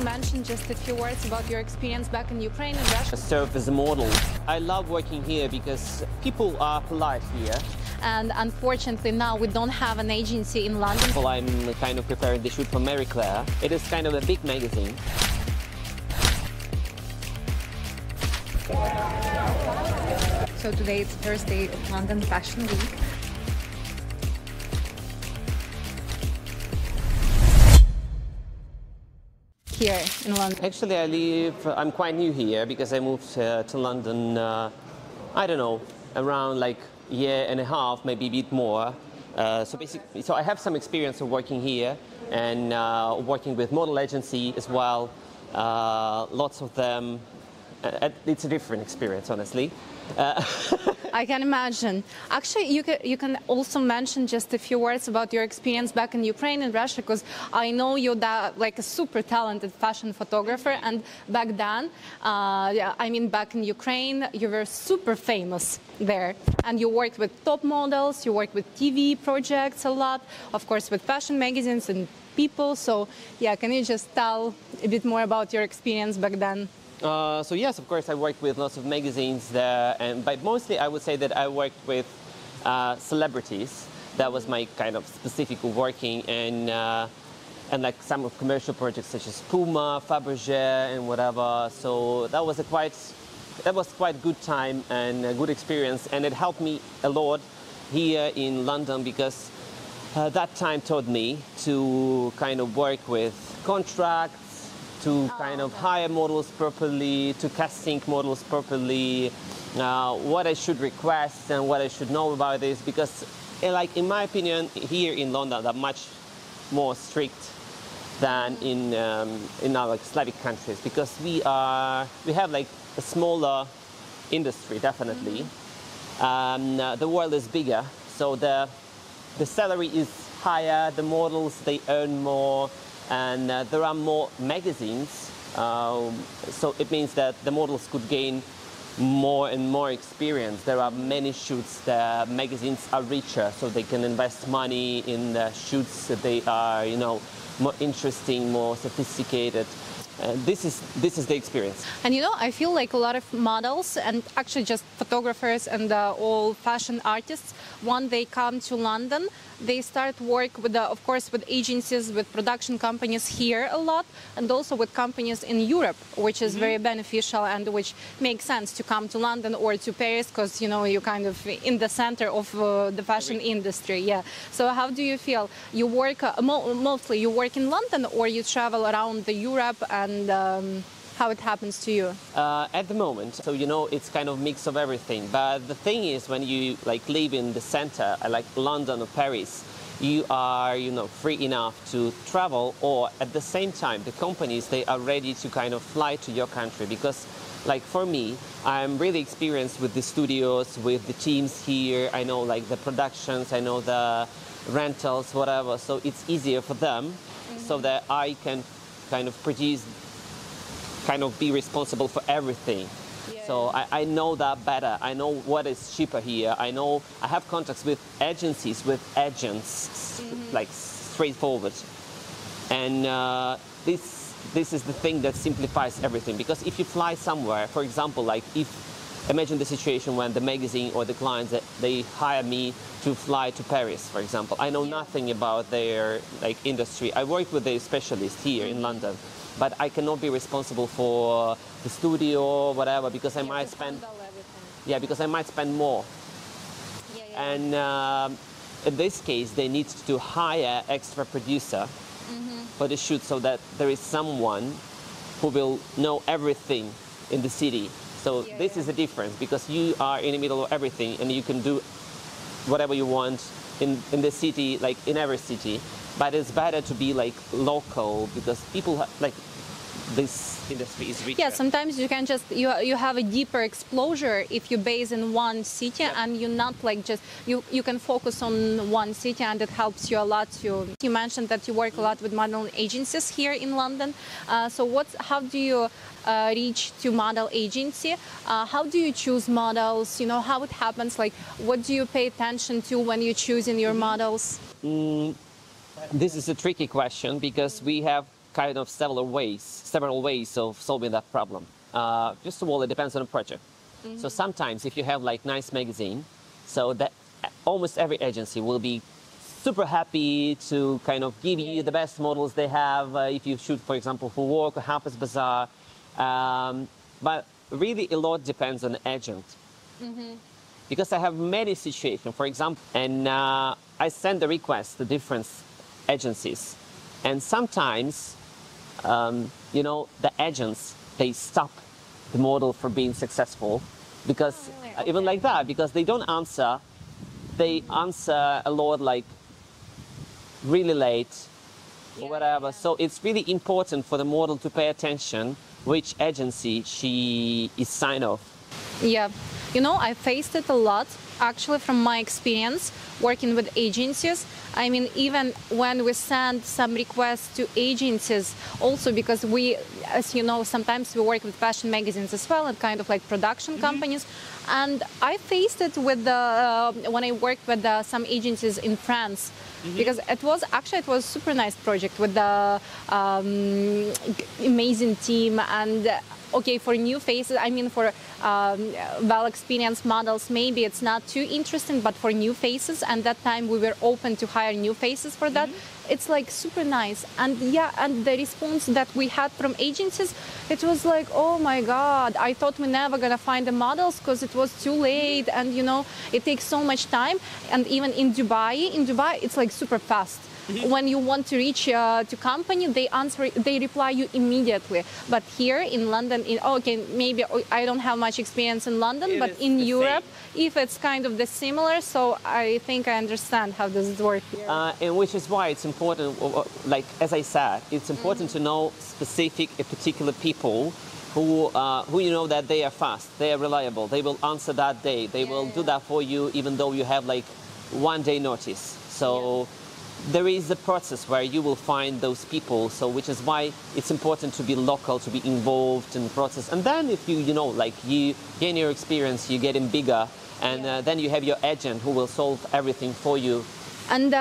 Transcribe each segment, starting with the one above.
mention just a few words about your experience back in Ukraine and Russia? I serve as a model. I love working here because people are polite here. And unfortunately now we don't have an agency in London. Well, I'm kind of preparing the shoot for Marie Claire. It is kind of a big magazine. So today it's Thursday of London Fashion Week. Here in London. Actually, I'm quite new here because I moved to London, I don't know, around like a year and a half, maybe a bit more. So I have some experience of working here and working with model agency as well. Lots of them. It's a different experience, honestly. I can imagine. Actually, you can also mention just a few words about your experience back in Ukraine and Russia, because I know you're like a super talented fashion photographer, and back then, back in Ukraine, you were super famous there, and you worked with top models, you worked with TV projects a lot, of course, with fashion magazines and people. So, yeah, can you just tell a bit more about your experience back then? So yes, of course, I worked with lots of magazines there, but mostly I would say that I worked with celebrities. That was my kind of specific working, and like some of commercial projects such as Puma, Fabergé, and whatever. So that was quite good time and a good experience, and it helped me a lot here in London because that time taught me to kind of work with contracts, to kind of hire models properly, to casting models properly, what I should request and what I should know about this, because like in my opinion, here in London, they're much more strict than in our like Slavic countries, because we have like a smaller industry, definitely. The world is bigger, so the salary is higher, the models, they earn more, and there are more magazines, so it means that the models could gain more and more experience. There are many shoots, the magazines are richer, so they can invest money in the shoots that they are, more interesting, more sophisticated. This is the experience. And I feel like a lot of models and actually just photographers and all fashion artists, when they come to London, they start work with, of course, with agencies, with production companies here a lot, and also with companies in Europe, which is very beneficial and which makes sense to come to London or to Paris, because you're kind of in the center of the fashion industry. Yeah. So how do you feel? You work mostly you work in London, or you travel around Europe, and how it happens to you? At the moment, so it's kind of mix of everything. But the thing is, when you like live in the center, like London or Paris, you are free enough to travel, or at the same time, the companies, they are ready to kind of fly to your country, because like for me, I'm really experienced with the studios, with the teams here. I know like the productions, I know the rentals, whatever. So it's easier for them, so that I can kind of be responsible for everything. Yeah. So I know that better. I know what is cheaper here. I have contacts with agencies, with agents, like straightforward. And this is the thing that simplifies everything. Because if you fly somewhere, for example, like imagine the situation when the magazine or the clients, they hire me to fly to Paris, for example. I know nothing about their like industry. I work with a specialist here in London, but I cannot be responsible for the studio or whatever, because I might spend more. And in this case, they need to hire extra producer for the shoot, so that there is someone who will know everything in the city. So this is the difference, because you are in the middle of everything, and you can do whatever you want in the city, like in every city. But it's better to be like local, because people like this industry is richer. Yeah, sometimes you can just you have a deeper exposure if you base in one city, and you're not like just you can focus on one city, and it helps you a lot. You mentioned that you work a lot with model agencies here in London. So how do you reach to model agency? How do you choose models? How it happens? Like, what do you pay attention to when you're choosing your models? This is a tricky question, because we have kind of several ways of solving that problem. First of all, it depends on the project. So sometimes if you have like nice magazine, so that almost every agency will be super happy to kind of give you the best models they have if you shoot, for example, for work or Harper's Bazaar. But really a lot depends on the agent. Because I have many situations, for example, and I send the request to different agencies. And sometimes, you know, the agents, they stop the model from being successful because, even like that, because they don't answer. They answer a lot like really late or whatever. So it's really important for the model to pay attention which agency she is signed off. Yeah, you know, I faced it a lot, actually, from my experience working with agencies. I mean, even when we send some requests to agencies, also because we, as you know, sometimes we work with fashion magazines as well, and kind of like production companies. And I faced it with when I worked with some agencies in France. Because it was a super nice project with the amazing team. And okay, for new faces, I mean, for well-experienced models, maybe it's not too interesting, but for new faces, and that time we were open to hire new faces for that. It's like super nice. And yeah, and the response that we had from agencies, it was like, oh my God, I thought we're never gonna find the models because it was too late, and you know, it takes so much time. And even in Dubai, it's like super fast. When you want to reach to company, they reply you immediately. But here in London, okay, maybe I don't have much experience in London, but in Europe, if it's kind of the similar, so I think I understand how does it work here. And which is why it's important, like as I said, it's important to know particular people who you know that they are fast, they are reliable, they will answer that day, they will do that for you even though you have like 1 day notice. So there is a process where you will find those people, so which is why it's important to be local, to be involved in the process. And then if you know, like you gain your experience, you're getting bigger, and then you have your agent who will solve everything for you. And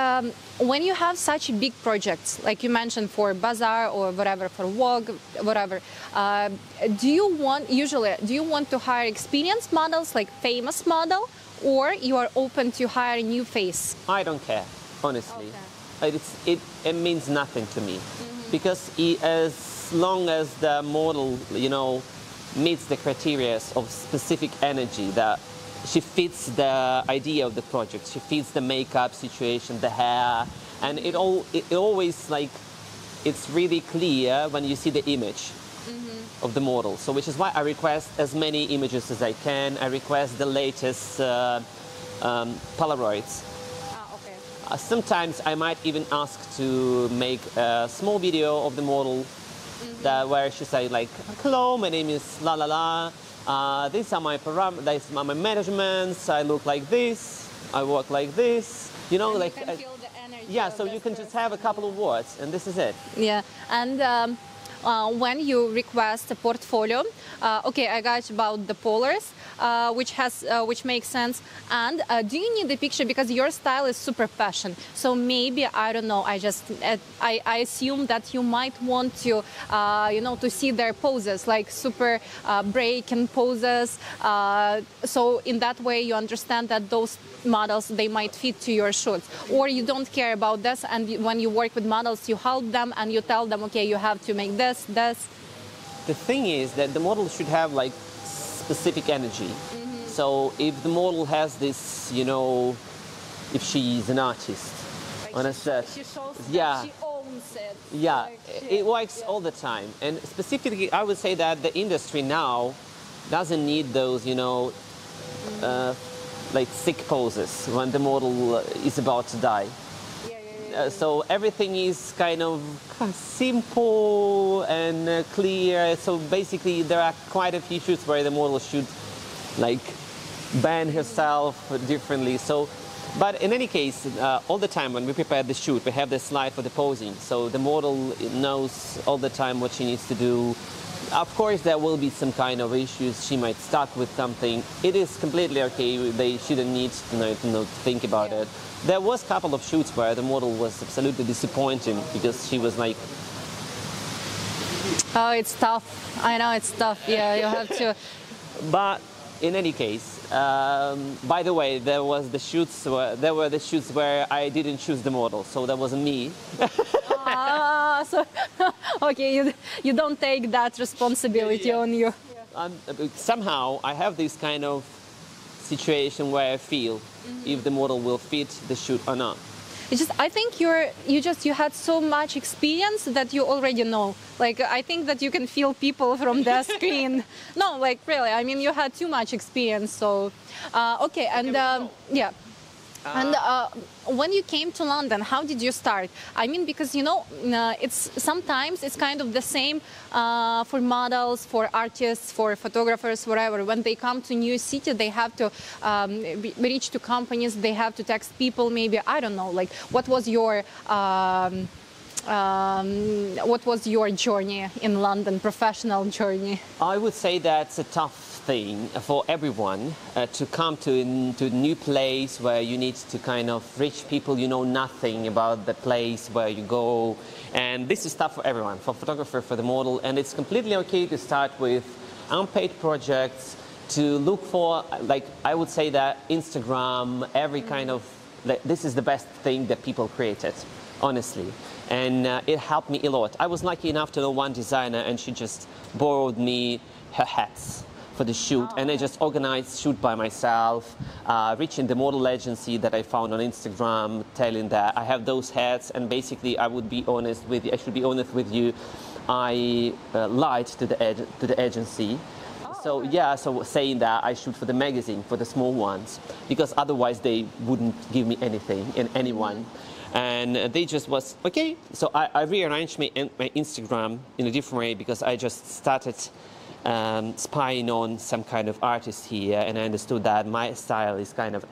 when you have such big projects, like you mentioned for Bazaar or whatever, for Vogue, whatever, do you want to hire experienced models, like famous model, or you are open to hire a new face? I don't care, honestly. It means nothing to me, because as long as the model, you know, meets the criteria of specific energy, that she fits the idea of the project, she fits the makeup situation, the hair, and it always, like, it's really clear when you see the image of the model. So which is why I request as many images as I can. I request the latest Polaroids. Sometimes I might even ask to make a small video of the model where she say like, hello, my name is la la la, these are my measurements, I look like this, I work like this, you know, and like, you can feel the energy. Yeah, so you can just have a couple of words and this is it. Yeah, and when you request a portfolio, okay, I got about the polars, which makes sense. And do you need the picture, because your style is super fashion? So maybe, I don't know, I assume that you might want to, you know, to see their poses, like super breaking poses. So in that way, you understand that those models, they might fit to your shoots, or you don't care about this, and when you work with models, you help them and you tell them, okay, you have to make this. The thing is that the model should have like specific energy. So if the model has this, you know, if she's an artist Like on a set, she shows yeah, that she owns it. yeah, Like it works all the time. And specifically, I would say that the industry now doesn't need those, you know, like sick poses when the model is about to die. So everything is kind of simple and clear. So basically, there are quite a few shoots where the model should like bend herself differently. So, but in any case, all the time when we prepare the shoot, we have the slide for the posing. So the model knows all the time what she needs to do. Of course, there will be some kind of issues. She might start with something. It is completely okay. They shouldn't need to think about it. There was a couple of shoots where the model was absolutely disappointing because she was like Oh, it's tough. I know it's tough. Yeah, you have to. But in any case, by the way, there were the shoots where I didn't choose the model, so that wasn't me. So okay, you don't take that responsibility on you. Somehow I have this kind of situation where I feel if the model will fit the shoot or not. It's just, I think you had so much experience that you already know. Like, I think that you can feel people from the screen. No, like really, I mean, you had too much experience. So, okay, and yeah. And when you came to London, how did you start? I mean, because you know, sometimes it's kind of the same for models, for artists, for photographers, whatever. When they come to new city, they have to reach to companies. They have to text people. Maybe I don't know. Like, what was your journey in London, professional journey? I would say that's a tough thing for everyone to come to a new place where you need to kind of reach people you know nothing about the place where you go, and this is tough for everyone, for photographer, for the model, and it's completely okay to start with unpaid projects, to look for, like, I would say that Instagram, every kind of, this is the best thing that people created, honestly. And it helped me a lot. I was lucky enough to know one designer, and she just borrowed me her hats for the shoot, and I just organized shoot by myself, reaching the model agency that I found on Instagram, telling that I have those hats, and basically I should be honest with you, I lied to the agency. So yeah, so saying that I shoot for the magazine, for the small ones, because otherwise they wouldn't give me anything and anyone. And they just was, okay. So I rearranged my Instagram in a different way, because I just started spying on some kind of artist here, and I understood that my style is kind of...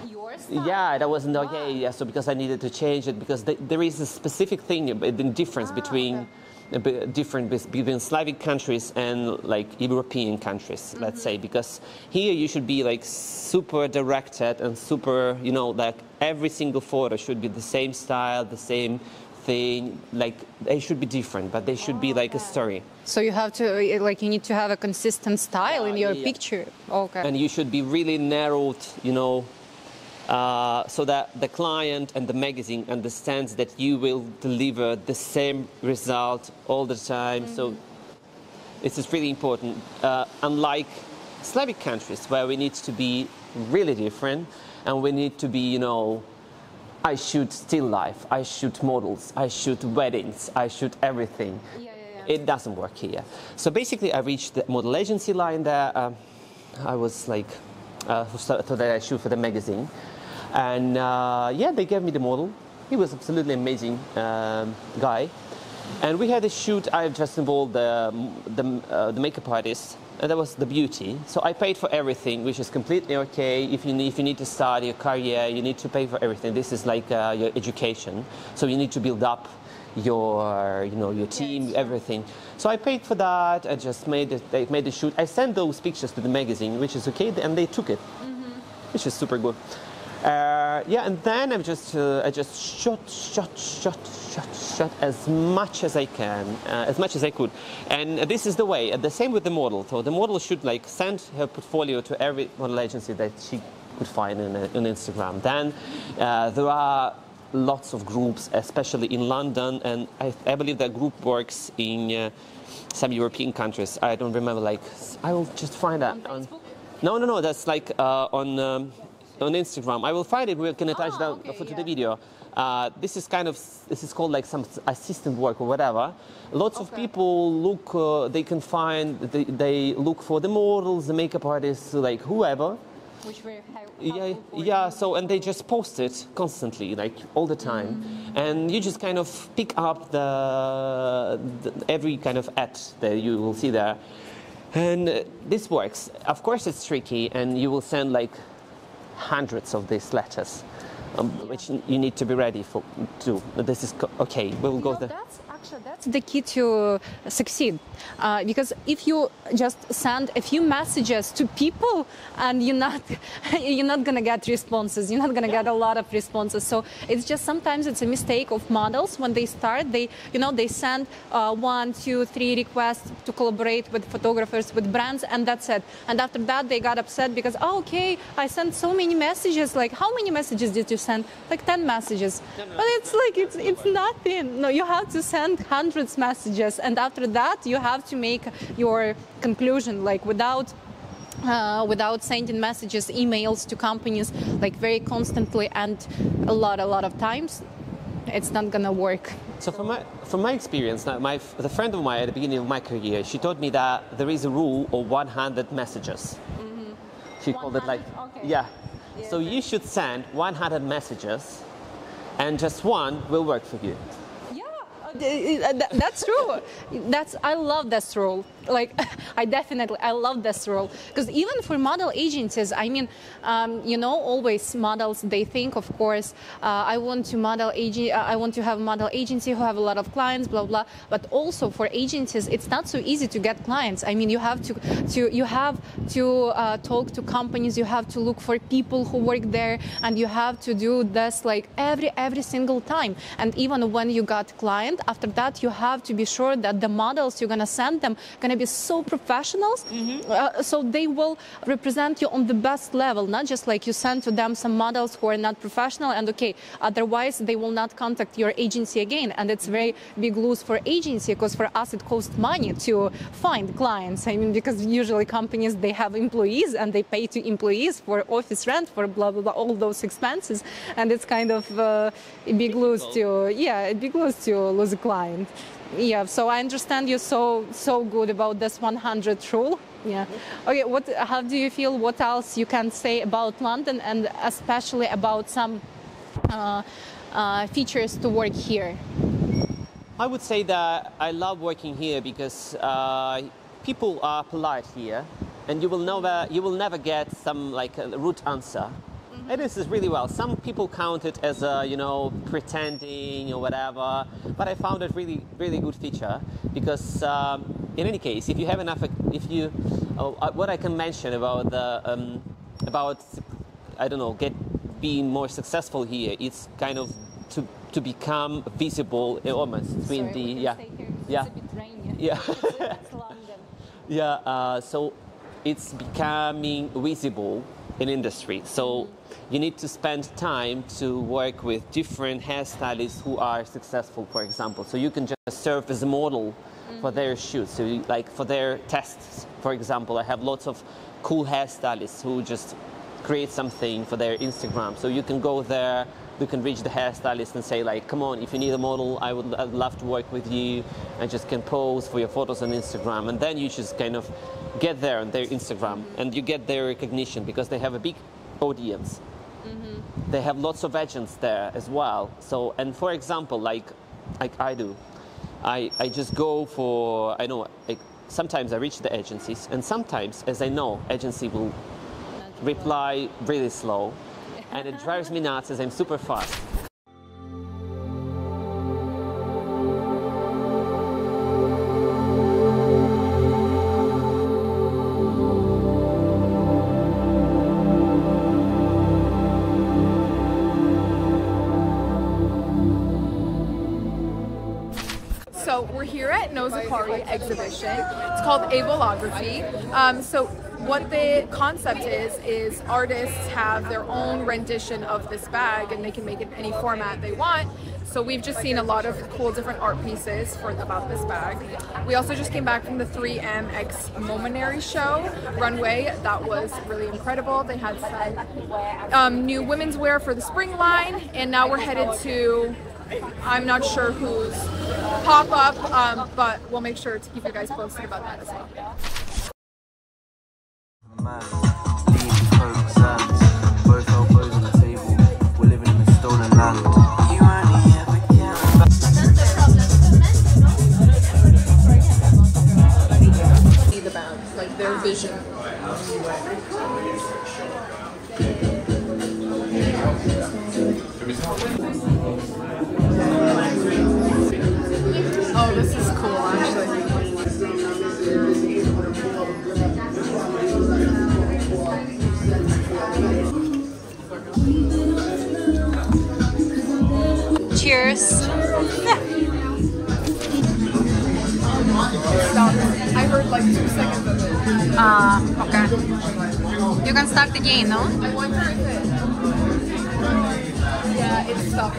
Your style? Yeah, that wasn't okay. Yeah, so because I needed to change it, because there is a specific thing, the difference between... between Slavic countries and like European countries, let's say, because here you should be like super directed and super, you know, like every single photo should be the same style, the same thing, like they should be different, but they should be like a story. So you have to, like, you need to have a consistent style in your picture. Okay. And you should be really narrowed, you know, so that the client and the magazine understands that you will deliver the same result all the time. So this is really important. Unlike Slavic countries, where we need to be really different, and we need to be, you know, I shoot still life, I shoot models, I shoot weddings, I shoot everything. It doesn't work here. So basically I reached the model agency line there. I was like, so that I shoot for the magazine. And yeah, they gave me the model. He was absolutely amazing guy. And we had a shoot. I just involved the makeup artist, and that was the beauty. So I paid for everything, which is completely okay. If you need to start your career, you need to pay for everything. This is like your education. So you need to build up your, you know, your team, everything. So I paid for that. I just made the shoot. I sent those pictures to the magazine, which is okay, and they took it, which is super good. Yeah, and then I just shot as much as I can, as much as I could. And this is the way. The same with the model. So the model should like send her portfolio to every model agency that she could find on Instagram. Then there are lots of groups, especially in London, and I believe that group works in some European countries. I don't remember. Like, I will just find that. On Facebook? No. That's like on Instagram. I will find it. We can attach that to the video. This is called like some assistant work or whatever. Lots of people look. They can find. They look for the models, the makeup artists, like whoever. Which were yeah. So and they just post it constantly, like all the time, and you just kind of pick up the every kind of ad that you will see there, and this works. Of course, it's tricky, and you will send like hundreds of these letters, which you need to be ready for too. This is okay. We will go there. That's that's the key to succeed. Because if you just send a few messages to people and you're not gonna get responses, you're not gonna get a lot of responses. So it's just sometimes it's a mistake of models when they start. They send 1, 2, 3 requests to collaborate with photographers, with brands, and that's it. And after that, they got upset because, oh, okay, I sent so many messages. Like, how many messages did you send? Like 10 messages. No. But it's like it's nothing. No, you have to send hundreds messages, and after that, you have to make your conclusion, like without sending messages, emails to companies like very constantly and a lot of times, it's not gonna work. So from my experience, the friend of mine at the beginning of my career, she told me that there is a rule of 100 messages. Mm-hmm. She called it like, okay. Yeah. So you should send 100 messages, and just one will work for you. That's true. I love this rule. Like, I love this rule, because even for model agencies, I mean, always models, they think, of course, I want to have a model agency who have a lot of clients, blah blah. But also for agencies, it's not so easy to get clients. I mean, you have to talk to companies, you have to look for people who work there, and you have to do this like every single time. And even when you got client, after that, you have to be sure that the models you're gonna send them gonna be so professionals, so they will represent you on the best level, not just like you send to them some models who are not professional and okay, otherwise they will not contact your agency again. And it's very big lose for agency, because for us it costs money to find clients. I mean, because usually companies, they have employees and they pay to employees for office rent, for blah blah blah, all those expenses, and it's kind of a big lose to lose a client. Yeah, so I understand you're so good about this 100 rule. Yeah. Okay, how do you feel? What else you can say about London, and especially about some features to work here? I would say that I love working here because people are polite here, and you will never get some like a rude answer. And this is really well. Some people count it as pretending or whatever, but I found it really, really good feature because in any case, if you have enough, what I can mention about being more successful here, it's kind of to become visible almost between It's a bit rainy. Yeah. It's London. Yeah. So it's becoming visible in industry. So you need to spend time to work with different hairstylists who are successful, for example. So you can just serve as a model for their shoots. So like for their tests, for example, I have lots of cool hairstylists who just create something for their Instagram. So you can go there, you can reach the hairstylist and say like, come on, if you need a model, I'd love to work with you, and just can pose for your photos on Instagram. And then you just kind of get there on their Instagram and you get their recognition because they have a big audience. They have lots of agents there as well. So, and for example, like I do, I just go for, sometimes I reach the agencies, and sometimes, as I know, agency will reply really slow, and it drives me nuts as I'm super fast. So we're here at Nozakari exhibition. It's called Avolography. So what the concept is artists have their own rendition of this bag, and they can make it any format they want. So we've just seen a lot of cool different art pieces about this bag. We also just came back from the 3M X Momentary show runway. That was really incredible. They had some new women's wear for the spring line, and now we're headed to, I'm not sure whose pop-up, but we'll make sure to keep you guys posted about that as well. Both elbows on the table. We're living in a stolen land. See the band, like their vision. Oh, this is this. Stop. I heard like 2 seconds of it. Okay. You can start again, no? I wonder if it. Yeah, it stopped.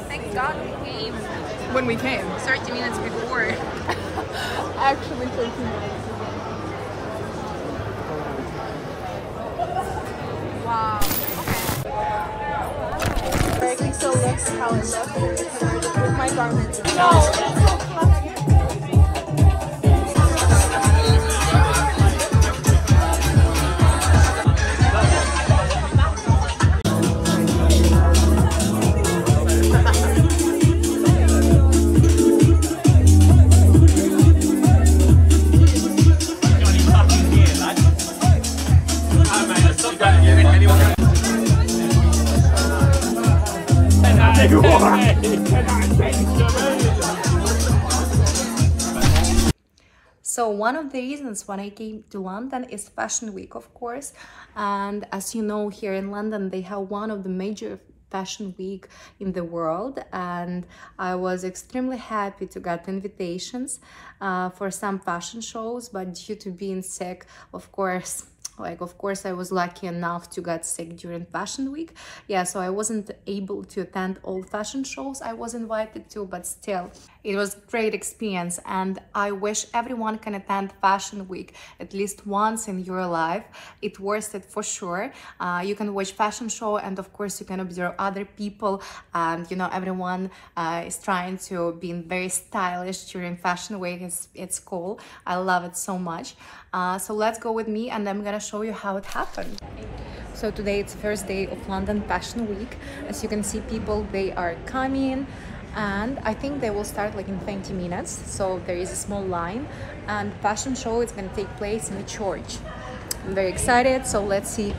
Thank God we came When we came. 30 minutes before. Actually 13 minutes. Wow. Okay. So next calendar with my garments. So one of the reasons when I came to London is Fashion Week, of course. And as you know, here in London, they have one of the major fashion week in the world, and I was extremely happy to get invitations for some fashion shows, but due to being sick, of course I was lucky enough to get sick during Fashion Week. Yeah, so I wasn't able to attend all fashion shows I was invited to, but still, it was a great experience, and I wish everyone can attend Fashion Week at least once in your life. It's worth it for sure. You can watch fashion show, and of course you can observe other people, and you know, everyone is trying to be very stylish during Fashion Week. It's cool. I love it so much. So let's go with me, and I'm gonna show you how it happened. So today it's the first day of London Fashion Week. As you can see, people, they are coming, and I think they will start like in 20 minutes. So there is a small line, and fashion show is going to take place in a church. I'm very excited, so let's see.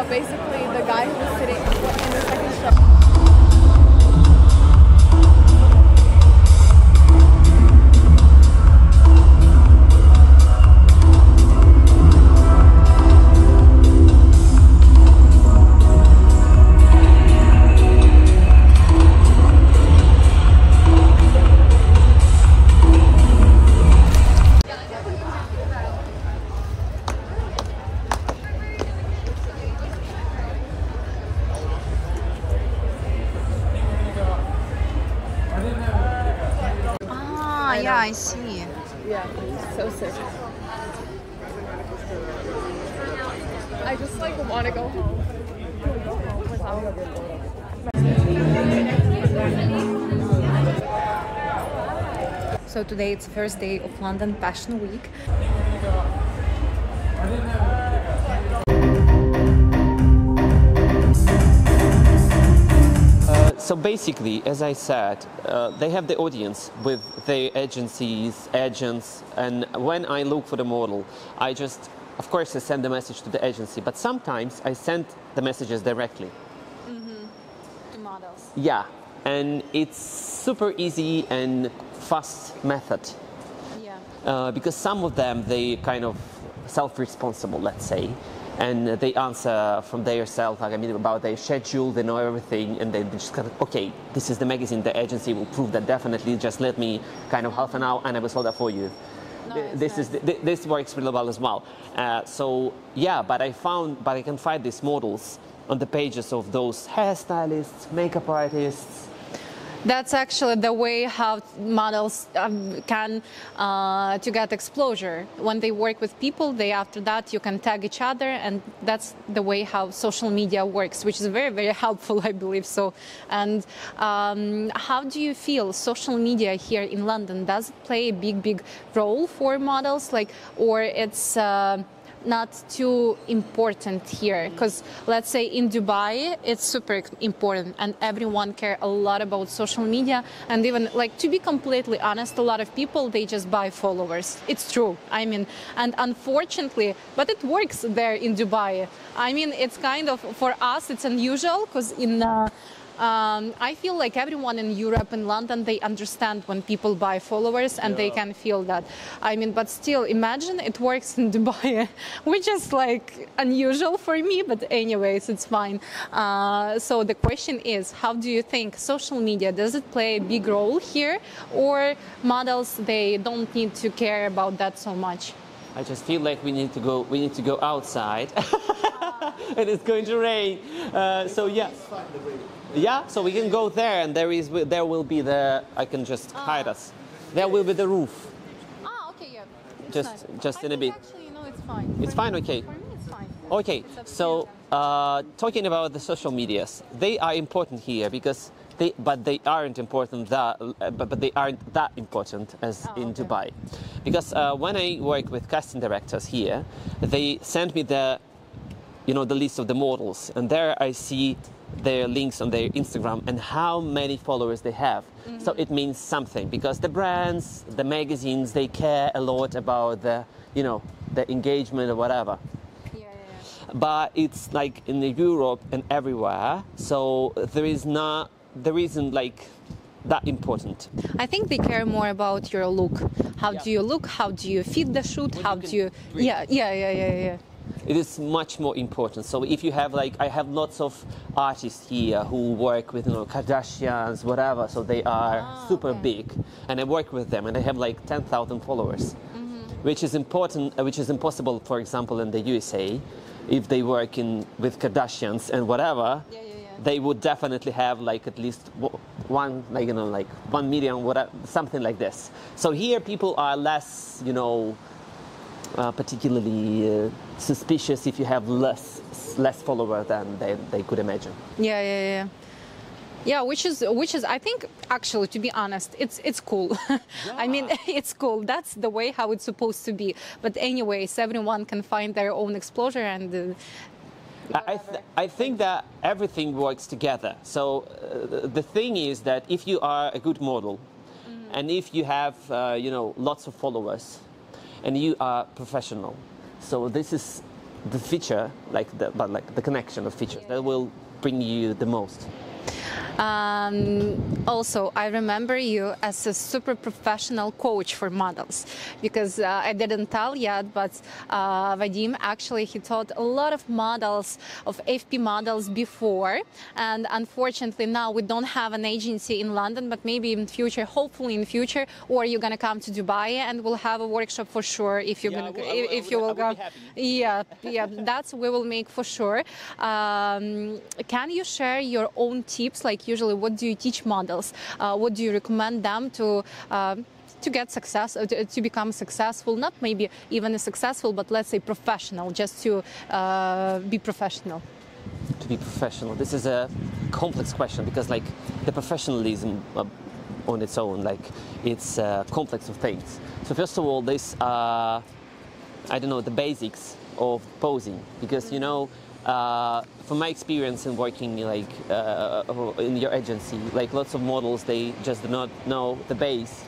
basically the guy who was sitting in the second show. Yeah, I see. Yeah, so sick. I just like want to go home. So today it's the first day of London Fashion Week. So basically, as I said, they have the audience with their agencies, agents, and when I look for the model, I just, of course, I send the message to the agency, but sometimes I send the messages directly. To models. Yeah, and it's super easy and fast method. Yeah. Because some of them, they kind of self-responsible, let's say. And they answer from their self, like, I mean, about their schedule, they know everything, and they just kind of, okay, this is the magazine, the agency will prove that definitely, just let me kind of half an hour and I will solve that for you. Nice. This works really well as well. So, yeah, but I can find these models on the pages of those hairstylists, makeup artists. That's actually the way how models can to get exposure. When they work with people, after that you can tag each other, and that's the way how social media works, which is very, very helpful, I believe so. And how do you feel social media here in London? Does it play a big role for models, like, or it's not too important here? Because let's say in Dubai it's super important and everyone care a lot about social media, and even, like, to be completely honest, a lot of people, they just buy followers. It's true, I mean, and unfortunately, but it works there in Dubai. I mean, it's kind of, for us it's unusual, because in I feel like everyone in Europe and London, they understand when people buy followers, and they can feel that. I mean, but still, imagine it works in Dubai, which is like unusual for me, but anyways, it's fine. So the question is, how do you think social media, does it play a big role here, or models, they don't need to care about that so much? I just feel like we need to go outside. And it's going to rain. So yeah. Yeah, so we can go there, and there will be I can just hide us. There will be the roof. Okay, yeah. Just in a bit. Actually, you know, it's fine. It's fine, okay. For me, it's fine. Okay, so talking about the social medias, they are important here because they aren't important but they aren't that important as in Dubai, because when I work with casting directors here, they send me the list of the models, and there I see their links on their Instagram and how many followers they have. So it means something, because the brands, the magazines, they care a lot about the engagement or whatever. Yeah. But it's like in Europe and everywhere, so there isn't like that important. I think they care more about your look. How do you look? How do you fit the shoot? How do you? Yeah. It is much more important. So if you have, like, I have lots of artists here who work with, Kardashians, whatever. So they are super big, and I work with them, and they have like 10,000 followers, which is important, which is impossible, for example, in the USA. If they work with Kardashians and whatever, they would definitely have like at least one, like 1 million, whatever, something like this. So here people are less, particularly suspicious if you have less followers than they could imagine. Yeah, which is I think, actually, to be honest, it's cool. I mean, it's cool. That's the way how it's supposed to be. But anyways, everyone can find their own exposure, and I think that everything works together. So the thing is that if you are a good model, and if you have lots of followers, and you are professional, so this is the feature, like the connection of features that will bring you the most? Also, I remember you as a super professional coach for models, because I didn't tell yet, but Vadim actually he taught a lot of models, of FP models before, and unfortunately now we don't have an agency in London, but maybe in future, hopefully in future, or you're gonna come to Dubai and we'll have a workshop for sure if you're gonna if you will go. Yeah, that's we will make for sure. Can you share your own tips? Like usually, what do you teach models? What do you recommend them to get success, to become successful? Not maybe even a successful, but let's say professional, just to be professional. To be professional, this is a complex question because, like, the professionalism on its own, like, it's a complex of things. So first of all, this I don't know, the basics of posing, because you know. From my experience in working like in your agency, like lots of models, they just do not know the base.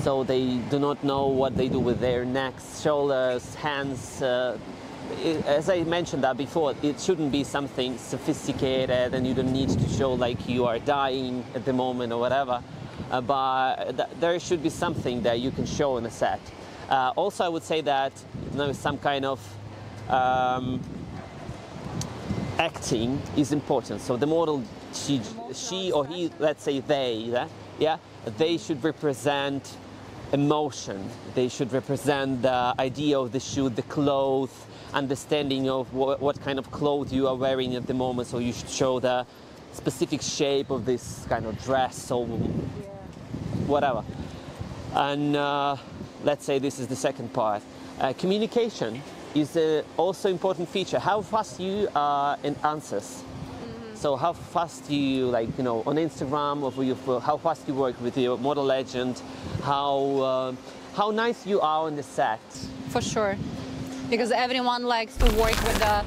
So they do not know what they do with their necks, shoulders, hands. As I mentioned that before, it shouldn't be something sophisticated and you don't need to show like you are dying at the moment or whatever. But there should be something that you can show in a set. Also, I would say that some kind of acting is important. So the model, she or he, let's say they, they should represent emotion. They should represent the idea of the shoot, the clothes, understanding of what kind of clothes you are wearing at the moment. So you should show the specific shape of this kind of dress or whatever. And let's say this is the second part. Communication is also important feature. How fast you are in answers. So how fast you, like, you know, on Instagram, or how fast you work with your model agent, how nice you are on the set. For sure, because everyone likes to work with the.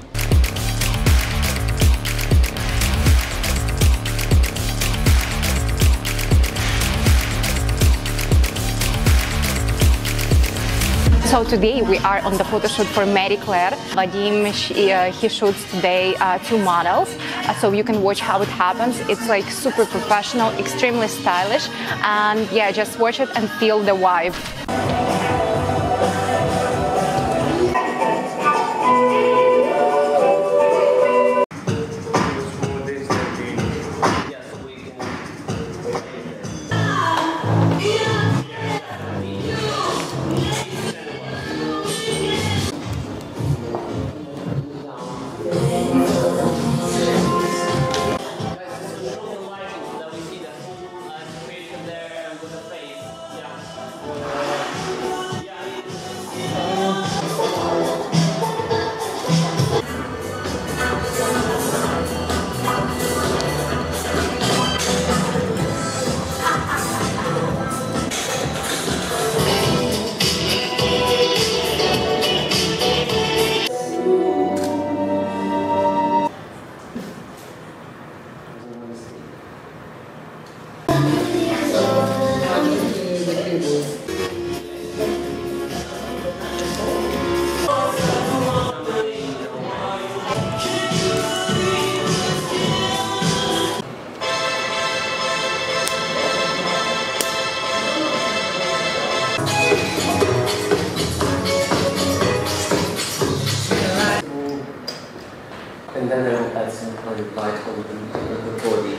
So today we are on the photo shoot for Marie Claire. Vadim, he shoots today 2 models, so you can watch how it happens. It's like super professional, extremely stylish, and yeah, just watch it and feel the vibe. And then I will add some kind of light over the body.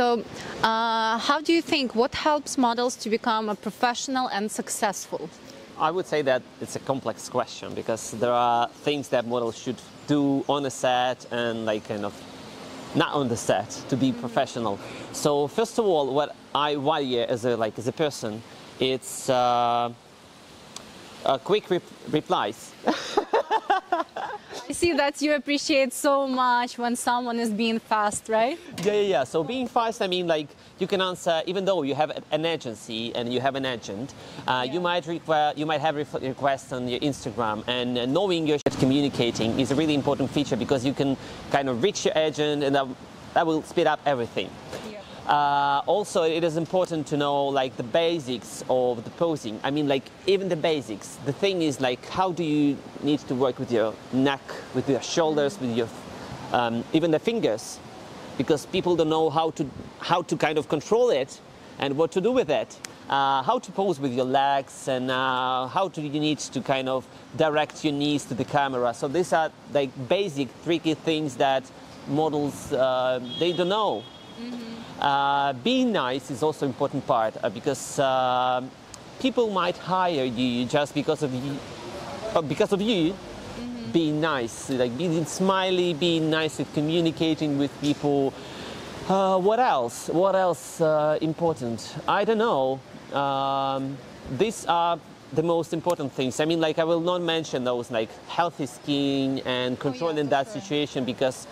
So, how do you think, what helps models to become a professional and successful? I would say that it's a complex question because there are things that models should do on the set and like kind of not on the set to be professional. So first of all, what I value as a person, it's quick replies. I see that you appreciate so much when someone is being fast, right? Yeah. So being fast, I mean, like you can answer, even though you have an agency and you have an agent, you might have requests on your Instagram, and knowing you're communicating is a really important feature because you can kind of reach your agent, and that will speed up everything. Also, it is important to know like the basics of the posing. I mean, like even the basics. The thing is like, how do you need to work with your neck, with your shoulders, with your even the fingers, because people don't know how to kind of control it and what to do with it. How to pose with your legs, and how do you need to kind of direct your knees to the camera. So these are like basic, tricky things that models they don't know. Being nice is also important part because people might hire you just because of you being nice, like being smiley, being nice at communicating with people. What else? What else important? I don't know. These are the most important things. I mean, like I will not mention those like healthy skin and controlling that situation because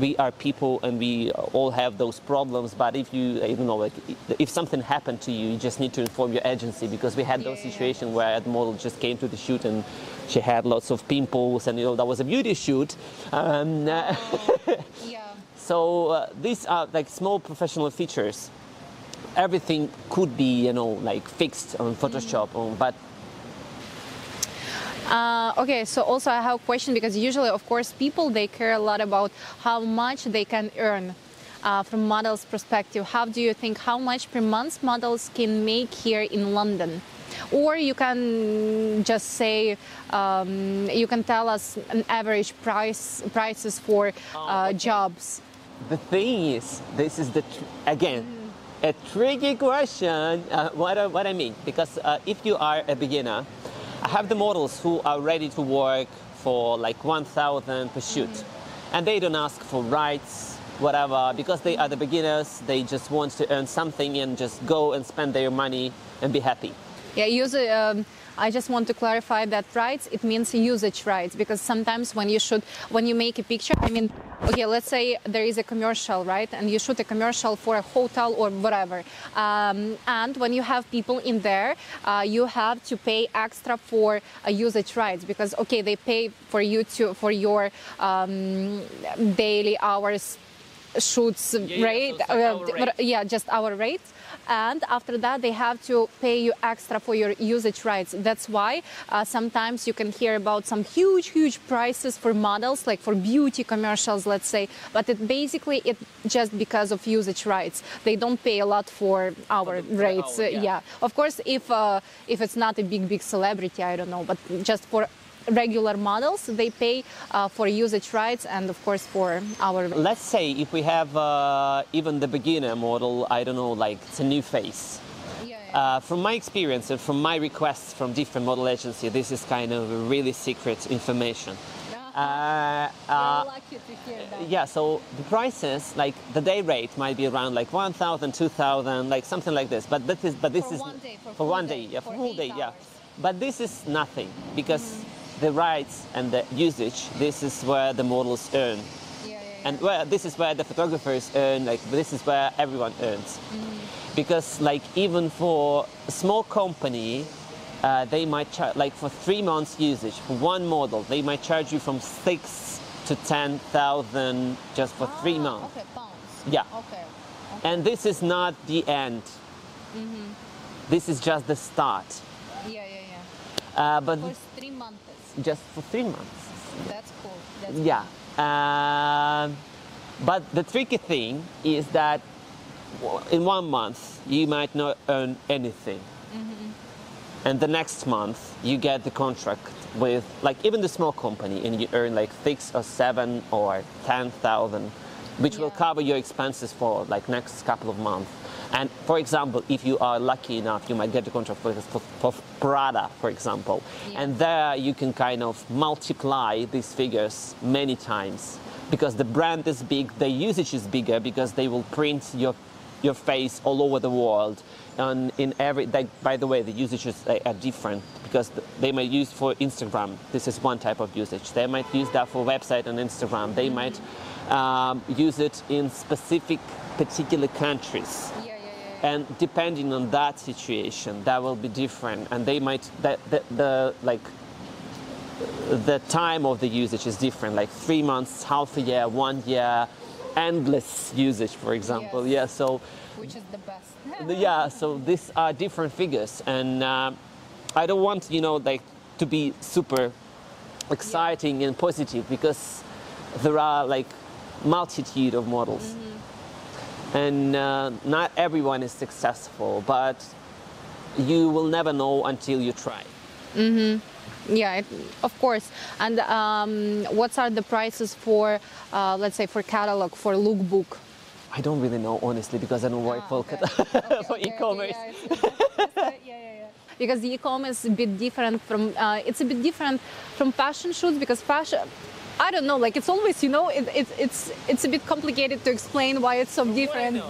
we are people and we all have those problems. But if you don't know, like if something happened to you, you just need to inform your agency, because we had those situations where the model just came to the shoot and she had lots of pimples, and that was a beauty shoot. So these are like small professional features. Everything could be, like fixed on Photoshop, but okay, so also I have a question, because usually, of course, people, they care a lot about how much they can earn from models' perspective. How do you think, how much per month models can make here in London? Or you can just say, you can tell us an average prices for jobs. The thing is, this is again, a tricky question. What I mean, because if you are a beginner, I have the models who are ready to work for like 1,000 per shoot, and they don't ask for rights, whatever, because they are the beginners. They just want to earn something and just go and spend their money and be happy. Yeah, I just want to clarify that rights, it means usage rights, because sometimes when you make a picture, I mean, okay, let's say there is a commercial, right? And you shoot a commercial for a hotel or whatever. And when you have people in there, you have to pay extra for usage rights, because, okay, they pay for you for your daily hours shoots rate, just our rates. And after that, they have to pay you extra for your usage rights. That's why sometimes you can hear about some huge prices for models, like for beauty commercials, let's say. But basically it's just because of usage rights. They don't pay a lot for our rates. Yeah, of course, if it's not a big celebrity, I don't know, but just for regular models, they pay for usage rights and, of course, for our... Let's say if we have even the beginner model, I don't know, like it's a new face. From my experience and from my requests from different model agencies, this is kind of really secret information. I like you to hear that. Yeah, so the prices, like the day rate might be around like 1,000, 2,000, like something like this. But this is for one day, for whole day, yeah. But this is nothing, because the rights and the usage, this is where the models earn. And this is where the photographers earn, like this is where everyone earns. Because like even for a small company, they might charge, like for 3 months usage, for one model, they might charge you from 6 to 10,000 just for 3 months. Okay, pounds. Yeah. Okay. And this is not the end. This is just the start. But for 3 months. Just for 3 months. That's cool. But the tricky thing is that in 1 month you might not earn anything, and the next month you get the contract with like even the small company, and you earn like 6 or 7 or 10,000. which will cover your expenses for like next couple of months. And for example, if you are lucky enough, you might get a contract for Prada, for example. And there you can kind of multiply these figures many times because the brand is big, the usage is bigger because they will print your face all over the world. And in by the way, the usages are different because they might use for Instagram. This is one type of usage. They might use that for website and Instagram. They might use it in specific particular countries. And depending on that situation, that will be different. And they might, the time of the usage is different, like 3 months, half a year, 1 year, endless usage, for example. Yeah, so. Which is the best. Yeah, so these are different figures. And I don't want, to be super exciting and positive because there are like multitude of models. And not everyone is successful, but you will never know until you try. Yeah, of course. And what are the prices for, let's say, for catalog, for lookbook? I don't really know, honestly, because I don't work for e-commerce. Because the e-commerce is a bit different from, it's a bit different from fashion shoots because fashion, I don't know, like it's always, it's a bit complicated to explain why it's so different.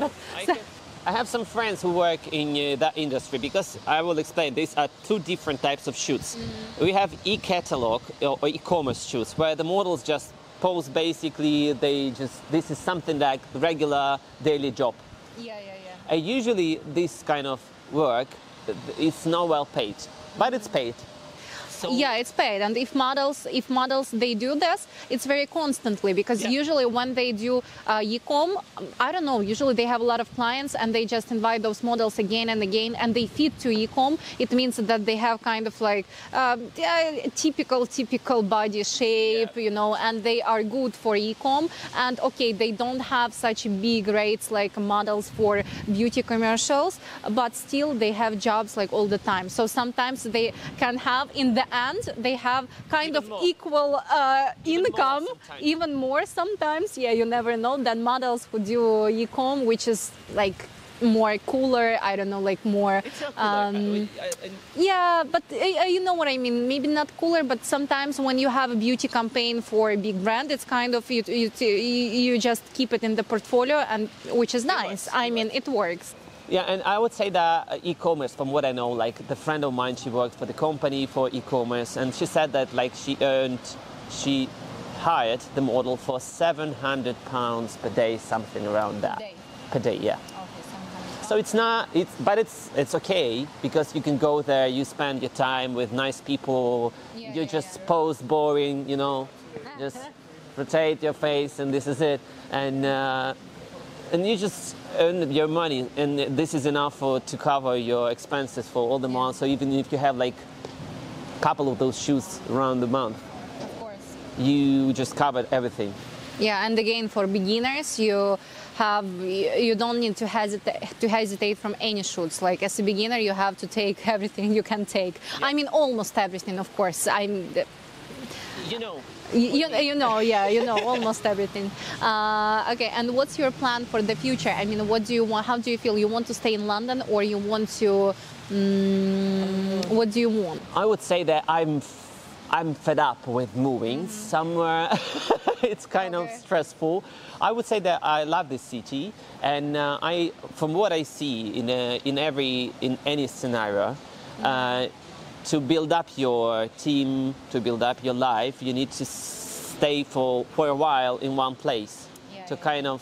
I have some friends who work in that industry because I will explain. These are two different types of shoots. We have e-catalog or e-commerce shoots where the models just pose basically, this is something like regular daily job. Usually this kind of work, it's not well paid, but it's paid. So yeah, it's paid, and if models they do this, it's very constantly because usually when they do e-com, I don't know, usually they have a lot of clients and they just invite those models again and again and they fit to e-com. It means that they have kind of like typical body shape, and they are good for e-com. And okay, they don't have such big rates like models for beauty commercials, but still they have jobs like all the time. So sometimes they can have in the end they have kind of equal income, even more sometimes. Yeah, you never know, than models who do e-com, which is like more cooler, I don't know, like more yeah, but you know what I mean, maybe not cooler, but sometimes when you have a beauty campaign for a big brand, it's kind of you just keep it in the portfolio, and which is nice. I mean, it works. Yeah, and I would say that e-commerce, from what I know, like the friend of mine, she worked for the company for e-commerce, and she said that like she hired the model for £700 per day, something around that. Per day, yeah. So but it's okay because you can go there, you spend your time with nice people, you just pose boring, just rotate your face and this is it, and you just earn your money, and this is enough to cover your expenses for all the months. So even if you have like a couple of those shoots around the month, of course, you just covered everything. Yeah, and again, for beginners, you don't need to hesitate from any shoots. Like as a beginner, you have to take everything you can take. I mean, almost everything, of course. Almost everything. Okay, and what's your plan for the future? I mean, what do you want? How do you feel? You want to stay in London, or you want to? What do you want? I would say that I'm fed up with moving somewhere. It's kind of stressful. I would say that I love this city, and from what I see in any scenario. To build up your team, to build up your life, you need to stay for a while in one place to kind of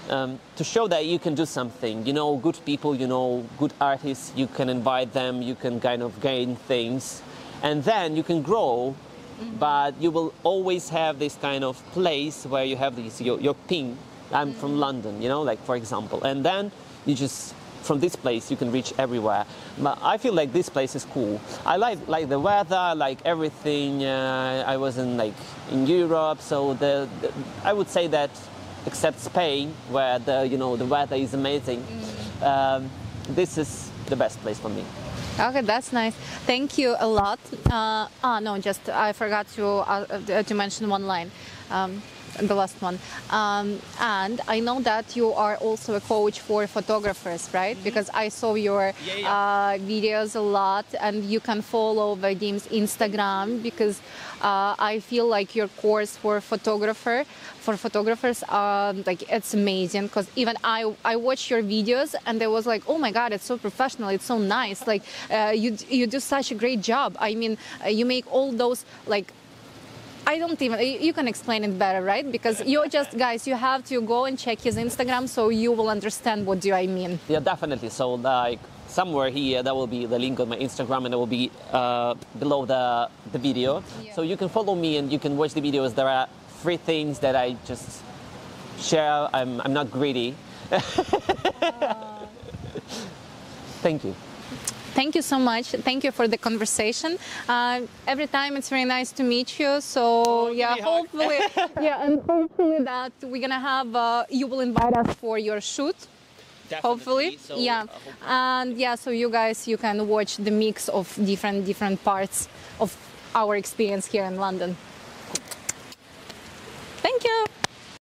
to show that you can do something. Good people, good artists, you can invite them, you can kind of gain things, and then you can grow. But you will always have this kind of place where you have your ping. I'm from London, like for example, and then you just. From this place you can reach everywhere, but I feel like this place is cool. I like the weather, I like everything. I was in Europe, so I would say that except Spain, where the weather is amazing, this is the best place for me. Okay, that's nice. Thank you a lot. I forgot to mention one line. the last one. And I know that you are also a coach for photographers, right? Because I saw your videos a lot, and you can follow Vadim's Instagram, because I feel like your course for photographers, like it's amazing. Because even I watched your videos and I was like, oh my God, it's so professional, it's so nice. Like you do such a great job. I mean, you make all those like. I don't even, you can explain it better, right? Because you just, guys, you have to go and check his Instagram so you will understand what do I mean. Yeah, definitely. So like somewhere here, there will be the link on my Instagram, and it will be below the video. Yeah. So you can follow me and you can watch the videos. There are 3 things that I just share. I'm not greedy. Thank you. Thank you so much. Thank you for the conversation. Every time it's very nice to meet you. So yeah, hopefully, and hopefully that we're gonna have. You will invite us for your shoot. Definitely. Hopefully, so, yeah, and yeah. So you guys, you can watch the mix of different parts of our experience here in London.